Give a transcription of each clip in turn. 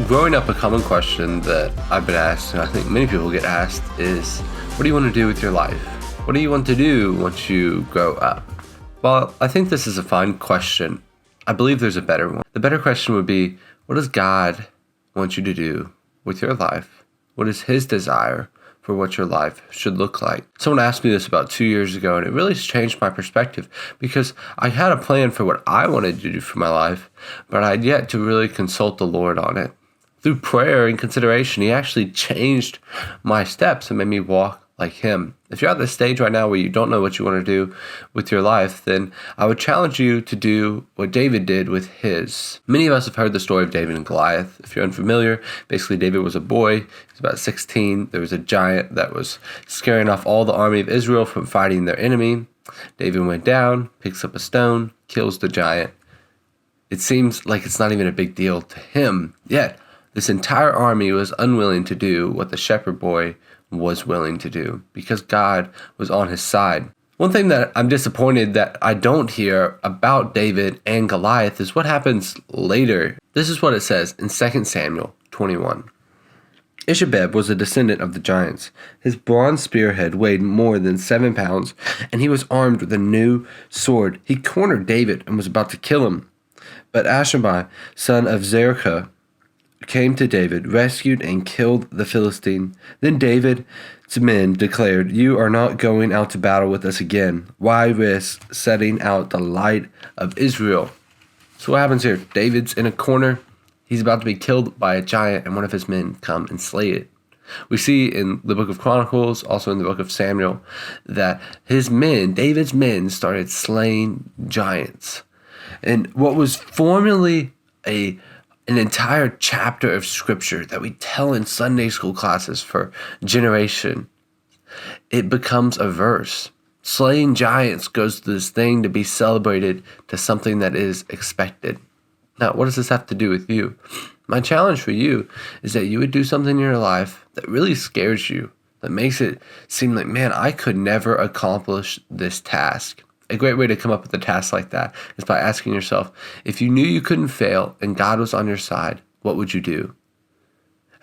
Growing up, a common question that I've been asked, and I think many people get asked, is what do you want to do with your life? What do you want to do once you grow up? Well, I think this is a fine question. I believe there's a better one. The better question would be, what does God want you to do with your life? What is His desire for what your life should look like? Someone asked me this about 2 years ago, and it really changed my perspective because I had a plan for what I wanted to do for my life, but I had yet to really consult the Lord on it. Through prayer and consideration, He actually changed my steps and made me walk like Him. If you're at this stage right now where you don't know what you want to do with your life, then I would challenge you to do what David did with his. Many of us have heard the story of David and Goliath. If you're unfamiliar, basically David was a boy. He was about 16. There was a giant that was scaring off all the army of Israel from fighting their enemy. David went down, picks up a stone, kills the giant. It seems like it's not even a big deal to him, yet this entire army was unwilling to do what the shepherd boy was willing to do because God was on his side. One thing that I'm disappointed that I don't hear about David and Goliath is what happens later. This is what it says in 2 Samuel 21. Ishabeb was a descendant of the giants. His bronze spearhead weighed more than 7 pounds, and he was armed with a new sword. He cornered David and was about to kill him. But Ashamai, son of Zerachah, came to David, rescued and killed the Philistine. Then David's men declared, "You are not going out to battle with us again. Why risk setting out the light of Israel?" So what happens here? David's in a corner. He's about to be killed by a giant, and one of his men come and slay it. We see in the book of Chronicles, also in the book of Samuel, that his men, David's men, started slaying giants. And what was formerly an entire chapter of scripture that we tell in Sunday school classes for generation, it becomes a verse. Slaying giants goes to this thing to be celebrated to something that is expected. Now, what does this have to do with you? My challenge for you is that you would do something in your life that really scares you, that makes it seem like, man, I could never accomplish this task. A great way to come up with a task like that is by asking yourself, if you knew you couldn't fail and God was on your side, what would you do?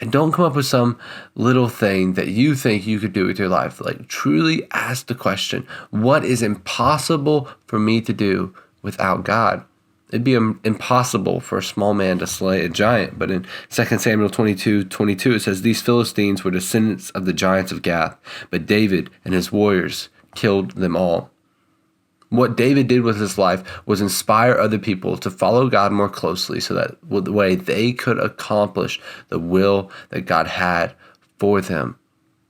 And don't come up with some little thing that you think you could do with your life. Like, truly ask the question, what is impossible for me to do without God? It'd be impossible for a small man to slay a giant. But in 2 Samuel 22:22, it says, "These Philistines were descendants of the giants of Gath, but David and his warriors killed them all." What David did with his life was inspire other people to follow God more closely so that the way they could accomplish the will that God had for them.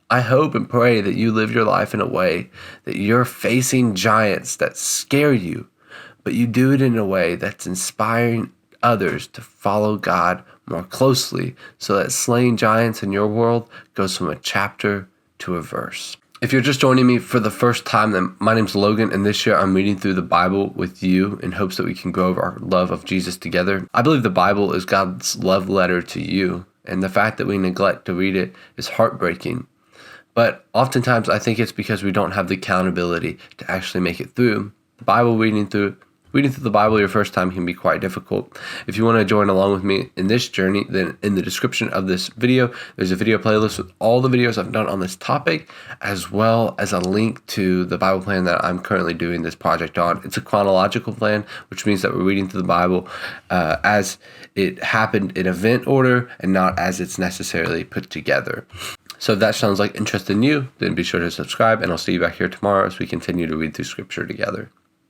I hope and pray that you live your life in a way that you're facing giants that scare you, but you do it in a way that's inspiring others to follow God more closely so that slaying giants in your world goes from a chapter to a verse. If you're just joining me for the first time, then my name's Logan, and this year I'm reading through the Bible with you in hopes that we can grow our love of Jesus together. I believe the Bible is God's love letter to you, and the fact that we neglect to read it is heartbreaking. But oftentimes I think it's because we don't have the accountability to actually make it through. The Bible reading through the Bible your first time can be quite difficult. If you want to join along with me in this journey, then in the description of this video, there's a video playlist with all the videos I've done on this topic, as well as a link to the Bible plan that I'm currently doing this project on. It's a chronological plan, which means that we're reading through the Bible as it happened in event order and not as it's necessarily put together. So if that sounds like interest in you, then be sure to subscribe, and I'll see you back here tomorrow as we continue to read through scripture together.